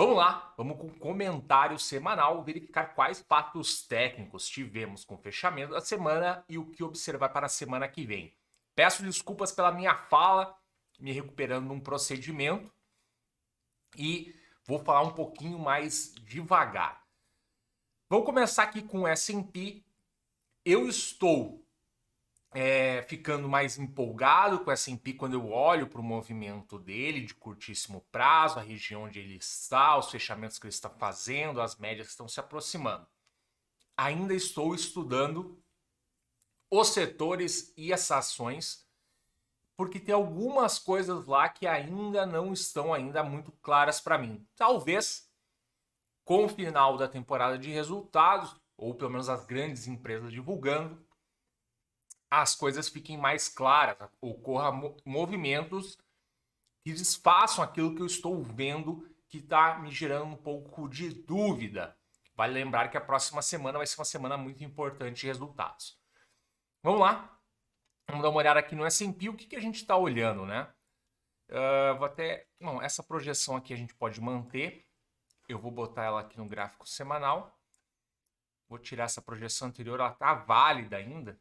Vamos lá, vamos com o comentário semanal, verificar quais fatos técnicos tivemos com o fechamento da semana e o que observar para a semana que vem. Peço desculpas pela minha fala, me recuperando num procedimento e vou falar um pouquinho mais devagar. Vamos começar aqui com o S&P. Eu estou ficando mais empolgado com o S&P quando eu olho para o movimento dele de curtíssimo prazo, a região onde ele está, os fechamentos que ele está fazendo, as médias que estão se aproximando. Ainda estou estudando os setores e as ações, porque tem algumas coisas lá que ainda não estão ainda muito claras para mim. Talvez com o final da temporada de resultados, ou pelo menos as grandes empresas divulgando, as coisas fiquem mais claras, ocorra movimentos que desfaçam aquilo que eu estou vendo que está me gerando um pouco de dúvida. Vale lembrar que a próxima semana vai ser uma semana muito importante de resultados. Vamos lá, vamos dar uma olhada aqui no S&P, o que a gente está olhando, né? Vou até... Não, essa projeção aqui a gente pode manter. Eu vou botar ela aqui no gráfico semanal. Vou tirar essa projeção anterior, ela está válida ainda.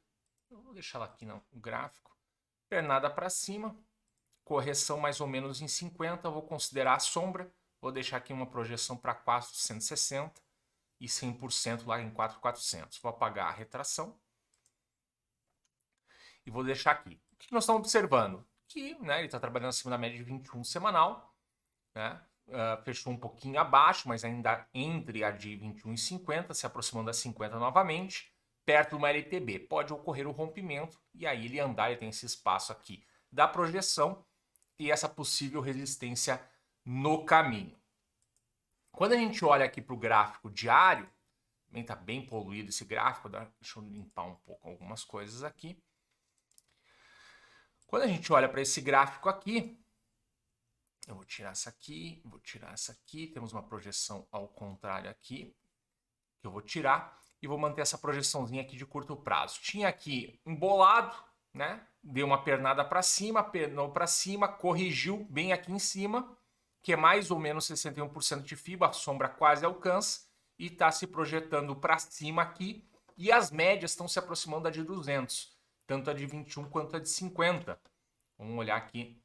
Eu vou deixar ela aqui no gráfico. Pernada para cima, correção mais ou menos em 50, vou considerar a sombra. Vou deixar aqui uma projeção para 460 e 100% lá em 4.400. Vou apagar a retração. E vou deixar aqui. O que nós estamos observando? Que ele está trabalhando acima da média de 21 semanal. Né? Fechou um pouquinho abaixo, mas ainda entre a de 21,50, se aproximando das 50 novamente, perto de uma LTB. Pode ocorrer o rompimento e aí ele andar, ele tem esse espaço aqui da projeção e essa possível resistência no caminho. Quando a gente olha aqui para o gráfico diário, também está bem poluído esse gráfico, deixa eu limpar um pouco algumas coisas aqui. Quando a gente olha para esse gráfico aqui, eu vou tirar essa aqui, vou tirar essa aqui, temos uma projeção ao contrário aqui, que eu vou tirar, e vou manter essa projeçãozinha aqui de curto prazo. Tinha aqui embolado, né? Deu uma pernada para cima, pernou para cima, corrigiu bem aqui em cima, que é mais ou menos 61% de FIBA, a sombra quase alcança, e está se projetando para cima aqui, e as médias estão se aproximando da de 200, tanto a de 21 quanto a de 50. Vamos olhar aqui.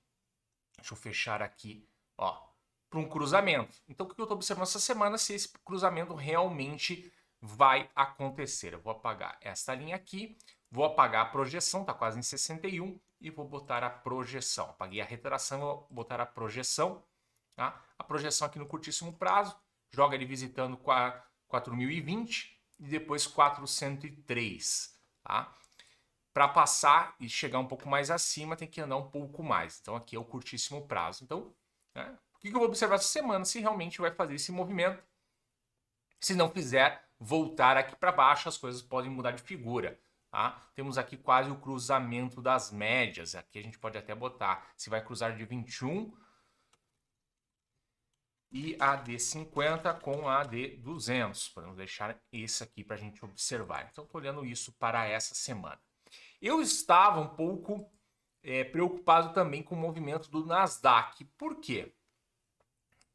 Deixa eu fechar aqui, ó, para um cruzamento. Então, o que eu estou observando essa semana? Se esse cruzamento realmente vai acontecer. Eu vou apagar esta linha aqui, vou apagar a projeção, está quase em 61, e vou botar a projeção. Apaguei a retração, vou botar a projeção. Tá? A projeção aqui no curtíssimo prazo, joga ele visitando 4.020 e depois 403, tá? Para passar e chegar um pouco mais acima, tem que andar um pouco mais. Então, aqui é o curtíssimo prazo. Então, né, o que eu vou observar essa semana? Se realmente vai fazer esse movimento. Se não fizer, voltar aqui para baixo, as coisas podem mudar de figura. Tá? Temos aqui quase o cruzamento das médias. Aqui a gente pode até botar se vai cruzar de 21 e a de 50 com a de 200. Podemos deixar esse aqui para a gente observar. Então, estou olhando isso para essa semana. Eu estava um pouco preocupado também com o movimento do Nasdaq. Por quê?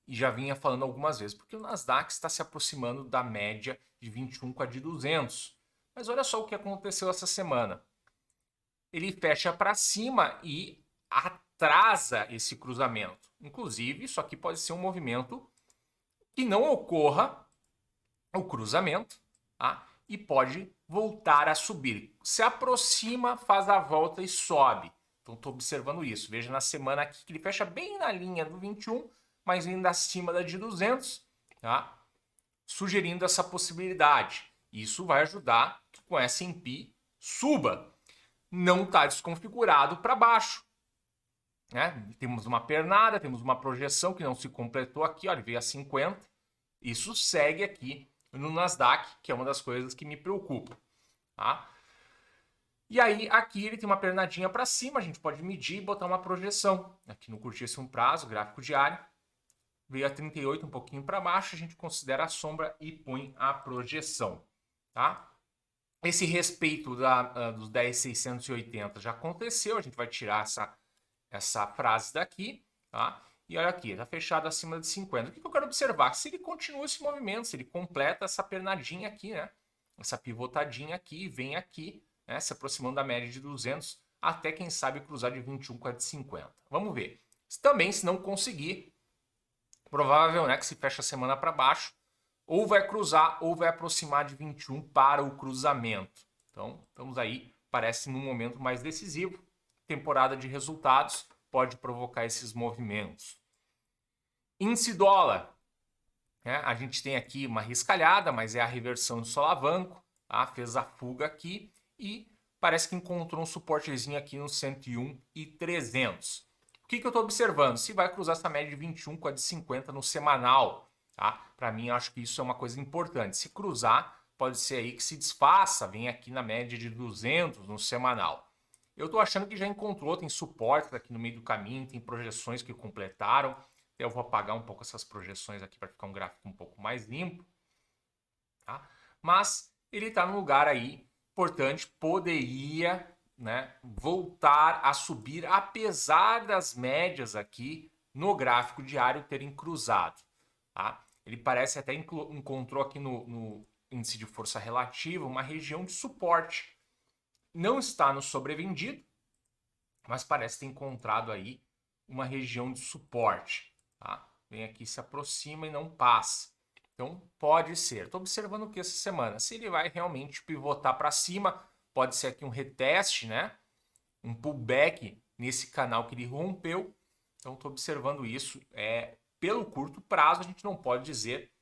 E já vinha falando algumas vezes. Porque o Nasdaq está se aproximando da média de 21 com a de 200. Mas olha só o que aconteceu essa semana. Ele fecha para cima e atrasa esse cruzamento. Inclusive, isso aqui pode ser um movimento que não ocorra o cruzamento, tá? E pode voltar a subir. Se aproxima, faz a volta e sobe. Então, estou observando isso. Veja na semana aqui que ele fecha bem na linha do 21, mas ainda acima da de 200, tá? Sugerindo essa possibilidade. Isso vai ajudar que com S&P suba. Não está desconfigurado para baixo. Né? Temos uma pernada, temos uma projeção que não se completou aqui, olha, veio a 50. Isso segue aqui no Nasdaq, que é uma das coisas que me preocupa. Tá? E aí, aqui ele tem uma pernadinha para cima, a gente pode medir e botar uma projeção. Aqui no curtíssimo prazo, gráfico diário, veio a 38, um pouquinho para baixo, a gente considera a sombra e põe a projeção. Tá? Esse respeito dos 10.680 já aconteceu, a gente vai tirar essa frase daqui, tá? E olha aqui, está fechado acima de 50. O que eu quero observar? Se ele continua esse movimento, se ele completa essa pernadinha aqui, né? Essa pivotadinha aqui, vem aqui, né? Se aproximando da média de 200, até quem sabe cruzar de 21 com a de 50. Vamos ver. Também, se não conseguir, provável, né, que se fecha a semana para baixo, ou vai cruzar ou vai aproximar de 21 para o cruzamento. Então, estamos aí, parece num momento mais decisivo. Temporada de resultados pode provocar esses movimentos. Índice dólar. Né? A gente tem aqui uma riscalhada, mas é a reversão de solavanco. Tá? Fez a fuga aqui e parece que encontrou um suportezinho aqui no 101 e 300. O que eu estou observando? Se vai cruzar essa média de 21 com a de 50 no semanal. Tá? Para mim, acho que isso é uma coisa importante. Se cruzar, pode ser aí que se desfaça, vem aqui na média de 200 no semanal. Eu estou achando que já encontrou, tem suporte aqui no meio do caminho, tem projeções que completaram. Eu vou apagar um pouco essas projeções aqui para ficar um gráfico um pouco mais limpo. Tá? Mas ele está num lugar aí importante, poderia, né, voltar a subir, apesar das médias aqui no gráfico diário terem cruzado. Tá? Ele parece até encontrou aqui no índice de força relativa uma região de suporte. Não está no sobrevendido, mas parece ter encontrado aí uma região de suporte. Tá? Vem aqui, se aproxima e não passa. Então, pode ser. Estou observando o que essa semana? Se ele vai realmente pivotar para cima, pode ser aqui um reteste, né? Um pullback nesse canal que ele rompeu. Então, estou observando isso. Pelo curto prazo, a gente não pode dizer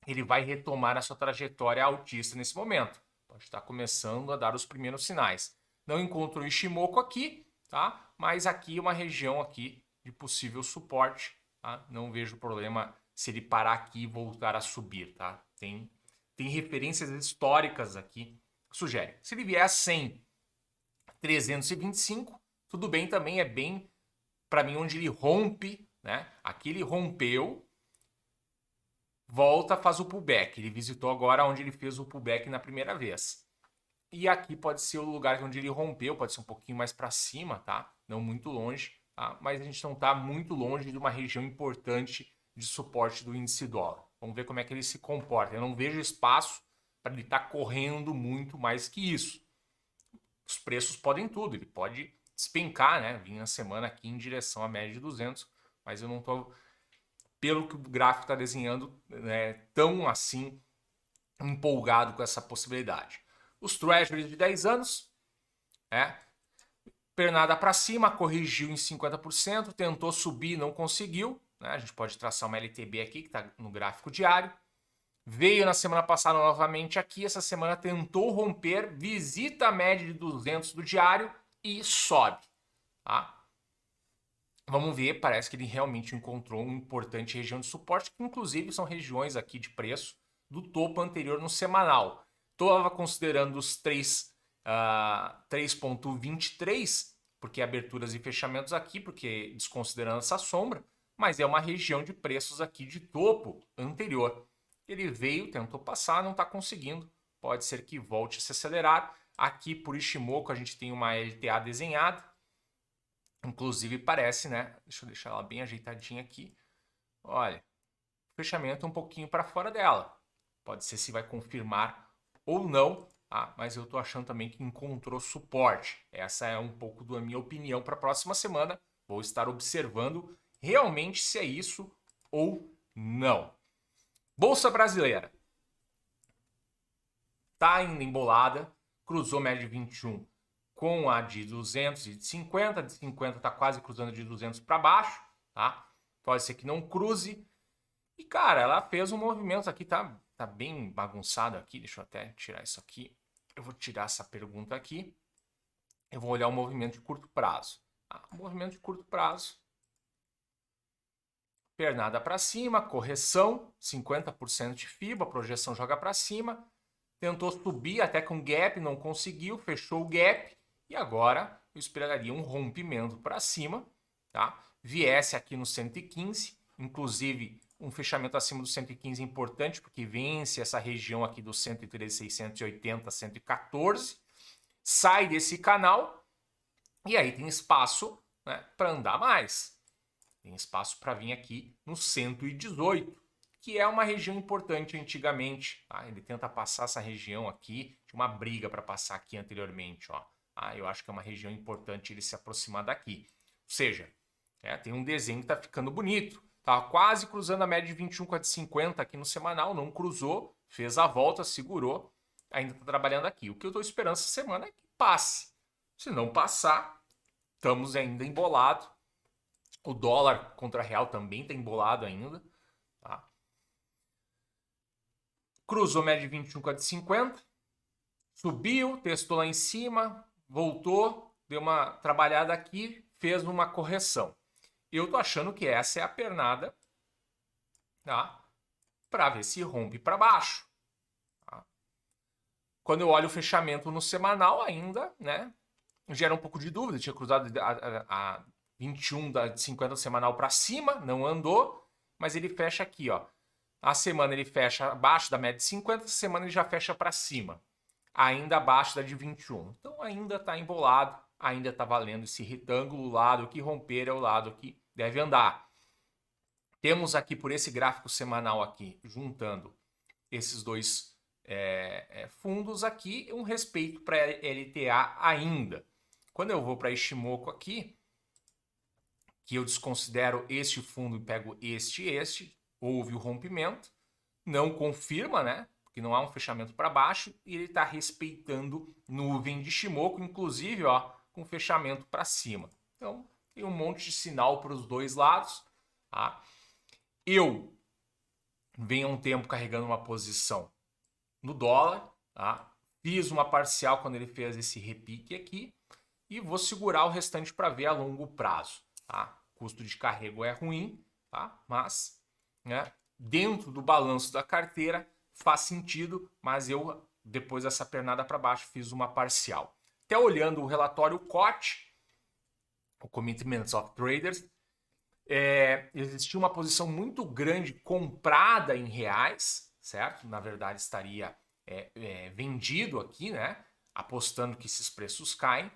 que ele vai retomar a sua trajetória altista nesse momento. Pode estar começando a dar os primeiros sinais. Não encontro o Ishimoku aqui, tá? Mas aqui uma região aqui de possível suporte. Tá? Não vejo problema se ele parar aqui e voltar a subir. Tá? Tem referências históricas aqui que sugerem. Se ele vier a 100, 325, tudo bem também, é bem, para mim, onde ele rompe. Né? Aqui ele rompeu, volta, faz o pullback. Ele visitou agora onde ele fez o pullback na primeira vez. E aqui pode ser o lugar onde ele rompeu, pode ser um pouquinho mais para cima, tá? Não muito longe, tá? Mas a gente não está muito longe de uma região importante de suporte do índice dólar. Vamos ver como é que ele se comporta. Eu não vejo espaço para ele estar correndo muito mais que isso. Os preços podem tudo, ele pode despencar, né? Vir na semana aqui em direção à média de 200, mas eu não estou, pelo que o gráfico está desenhando, né, tão assim empolgado com essa possibilidade. Os Treasuries de 10 anos, pernada para cima, corrigiu em 50%, tentou subir, não conseguiu. Né? A gente pode traçar uma LTB aqui, que está no gráfico diário. Veio na semana passada novamente aqui, essa semana tentou romper, visita a média de 200 do diário e sobe. Tá? Vamos ver, parece que ele realmente encontrou uma importante região de suporte, que inclusive são regiões aqui de preço do topo anterior no semanal. Estava considerando os 3,23, porque aberturas e fechamentos aqui, porque desconsiderando essa sombra, mas é uma região de preços aqui de topo anterior. Ele veio, tentou passar, não está conseguindo. Pode ser que volte a se acelerar. Aqui por Ishimoku a gente tem uma LTA desenhada. Inclusive parece, né? Deixa eu deixar ela bem ajeitadinha aqui. Olha, fechamento um pouquinho para fora dela. Pode ser se vai confirmar ou não, tá? Mas eu estou achando também que encontrou suporte. Essa é um pouco da minha opinião para a próxima semana. Vou estar observando realmente se é isso ou não. Bolsa brasileira. Está ainda embolada. Cruzou média de 21 com a de 200 e de 50. De 50 está quase cruzando de 200 para baixo. Tá? Pode ser que não cruze. E, cara, ela fez um movimento aqui, tá bem bagunçado aqui. Deixa eu até tirar isso aqui. Eu vou tirar essa pergunta aqui. Eu vou olhar o movimento de curto prazo. Movimento de curto prazo. Pernada para cima, correção, 50% de FIBA, a projeção joga para cima. Tentou subir até com gap, não conseguiu, fechou o gap. E agora eu esperaria um rompimento para cima. Tá? Viesse aqui no 115, inclusive um fechamento acima do 115 é importante, porque vence essa região aqui do 113.680, 114, sai desse canal e aí tem espaço, né, para andar mais. Tem espaço para vir aqui no 118, que é uma região importante antigamente. Tá? Ele tenta passar essa região aqui, tinha uma briga para passar aqui anteriormente. Ó. Eu acho que é uma região importante ele se aproximar daqui. Ou seja, tem um desenho que está ficando bonito. Tá quase cruzando a média de 21 com a de 50 aqui no semanal, não cruzou, fez a volta, segurou, ainda está trabalhando aqui. O que eu estou esperando essa semana é que passe. Se não passar, estamos ainda embolados. O dólar contra real também está embolado ainda. Tá? Cruzou a média de 21 com a de 50, subiu, testou lá em cima, voltou, deu uma trabalhada aqui, fez uma correção. Eu tô achando que essa é a pernada, tá? Para ver se rompe para baixo. Tá? Quando eu olho o fechamento no semanal ainda, né? Gera um pouco de dúvida. Tinha cruzado a 21 da 50 semanal para cima, não andou, mas ele fecha aqui, ó. A semana ele fecha abaixo da média de 50, a semana ele já fecha para cima, ainda abaixo da de 21. Então ainda está embolado, ainda está valendo esse retângulo. O lado que romper é o lado que deve andar. Temos aqui por esse gráfico semanal aqui, juntando esses dois fundos aqui, um respeito para LTA ainda. Quando eu vou para Ishimoku aqui, que eu desconsidero este fundo e pego este, houve o rompimento, não confirma, né? Porque não há um fechamento para baixo e ele está respeitando nuvem de Ishimoku, inclusive, ó, com fechamento para cima. Então, tem um monte de sinal para os dois lados. Tá? Eu venho há um tempo carregando uma posição no dólar. Tá? Fiz uma parcial quando ele fez esse repique aqui. E vou segurar o restante para ver a longo prazo. Tá? Custo de carrego é ruim, tá? Mas né, dentro do balanço da carteira faz sentido. Mas eu, depois dessa pernada para baixo, fiz uma parcial. Até olhando o relatório COT, o Commitments of Traders, existia uma posição muito grande comprada em reais, certo? Na verdade, estaria vendido aqui, né? Apostando que esses preços caem.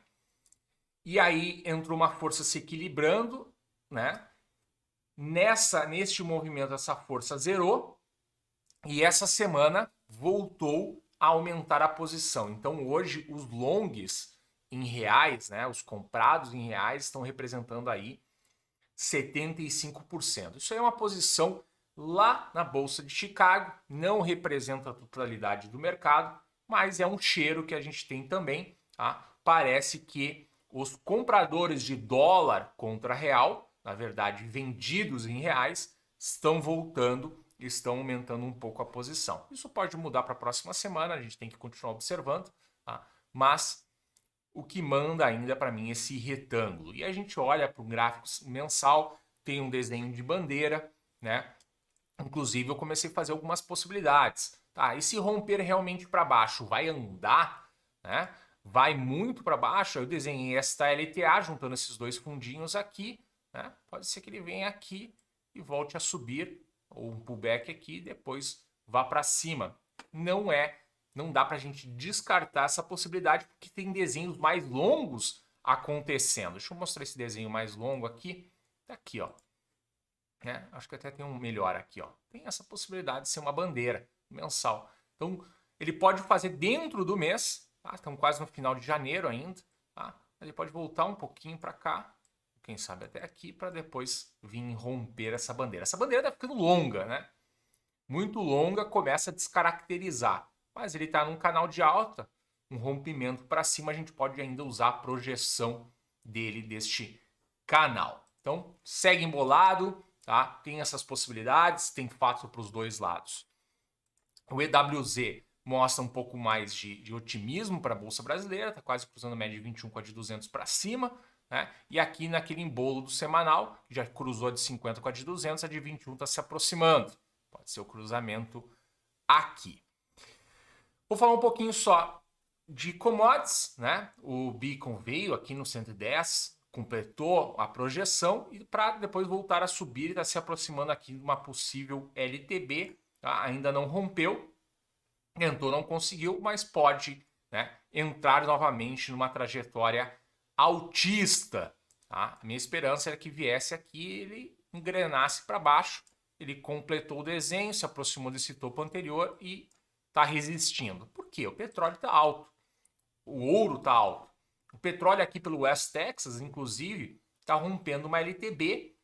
E aí entrou uma força se equilibrando, né? Neste movimento, essa força zerou. E essa semana voltou a aumentar a posição. Então, hoje, os longs em reais, né? Os comprados em reais estão representando aí 75%. Isso aí é uma posição lá na Bolsa de Chicago, não representa a totalidade do mercado, mas é um cheiro que a gente tem também. Tá? Parece que os compradores de dólar contra real, na verdade vendidos em reais, estão voltando, estão aumentando um pouco a posição. Isso pode mudar para a próxima semana, a gente tem que continuar observando, tá? Mas o que manda ainda para mim é esse retângulo. E a gente olha para um gráfico mensal, tem um desenho de bandeira, né? Inclusive eu comecei a fazer algumas possibilidades. Tá? E se romper realmente para baixo, vai andar, né? Vai muito para baixo, eu desenhei esta LTA juntando esses dois fundinhos aqui, né? Pode ser que ele venha aqui e volte a subir, ou um pullback aqui e depois vá para cima. Não dá para a gente descartar essa possibilidade, porque tem desenhos mais longos acontecendo. Deixa eu mostrar esse desenho mais longo aqui. Tá aqui, ó. Acho que até tem um melhor aqui, ó. Tem essa possibilidade de ser uma bandeira mensal. Então, ele pode fazer dentro do mês, tá? Estamos quase no final de janeiro ainda, tá? Ele pode voltar um pouquinho para cá, quem sabe até aqui, para depois vir romper essa bandeira. Essa bandeira está ficando longa, né? Muito longa, começa a descaracterizar. Mas ele está num canal de alta, um rompimento para cima, a gente pode ainda usar a projeção dele deste canal. Então, segue embolado, tá? Tem essas possibilidades, tem fato para os dois lados. O EWZ mostra um pouco mais de otimismo para a Bolsa Brasileira, está quase cruzando a média de 21 com a de 200 para cima. Né? E aqui naquele embolo do semanal, que já cruzou a de 50 com a de 200, a de 21 está se aproximando. Pode ser o cruzamento aqui. Vou falar um pouquinho só de commodities, né? O Beacon veio aqui no 110, completou a projeção e para depois voltar a subir e está se aproximando aqui de uma possível LTB, tá? Ainda não rompeu, tentou, não conseguiu, mas pode, né, entrar novamente numa trajetória altista. Tá? A minha esperança era que viesse aqui, ele engrenasse para baixo, ele completou o desenho, se aproximou desse topo anterior e está resistindo. Por quê? O petróleo está alto, o ouro está alto. O petróleo aqui pelo West Texas, inclusive, está rompendo uma LTB,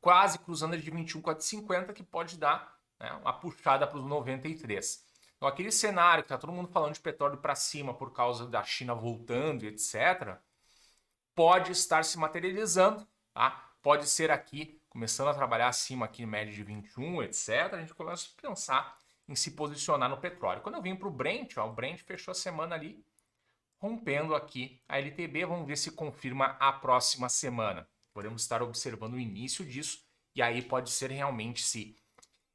quase cruzando de 21 com a de 50, que pode dar, né, uma puxada para os 93. Então, aquele cenário que está todo mundo falando de petróleo para cima por causa da China voltando e etc., pode estar se materializando, tá? Pode ser aqui, começando a trabalhar acima aqui, média de 21, etc., a gente começa a pensar em se posicionar no petróleo. Quando eu vim para o Brent, ó, o Brent fechou a semana ali, rompendo aqui a LTB, vamos ver se confirma a próxima semana. Podemos estar observando o início disso, e aí pode ser realmente se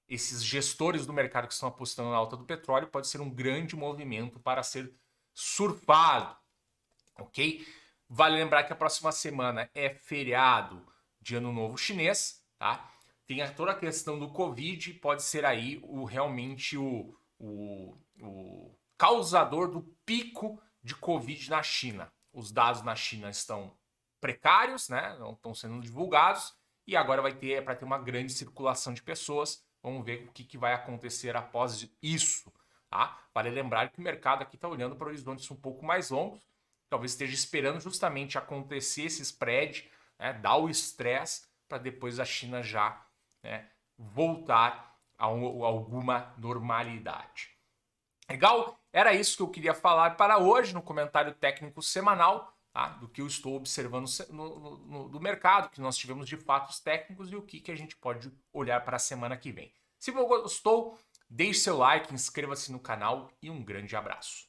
esses gestores do mercado que estão apostando na alta do petróleo, pode ser um grande movimento para ser surfado, ok? Vale lembrar que a próxima semana é feriado de Ano Novo Chinês, tá? Tem toda a questão do Covid, pode ser aí realmente o causador do pico de Covid na China. Os dados na China estão precários, né? Não estão sendo divulgados, e agora vai ter para ter uma grande circulação de pessoas. Vamos ver o que vai acontecer após isso, tá? Vale lembrar que o mercado aqui está olhando para horizontes um pouco mais longos, talvez esteja esperando justamente acontecer esse spread, né, dar o estresse para depois a China já, né, voltar a alguma normalidade. Legal? Era isso que eu queria falar para hoje no comentário técnico semanal, tá? Do que eu estou observando do mercado, que nós tivemos de fatos técnicos e o que a gente pode olhar para a semana que vem. Se você gostou, deixe seu like, inscreva-se no canal e um grande abraço.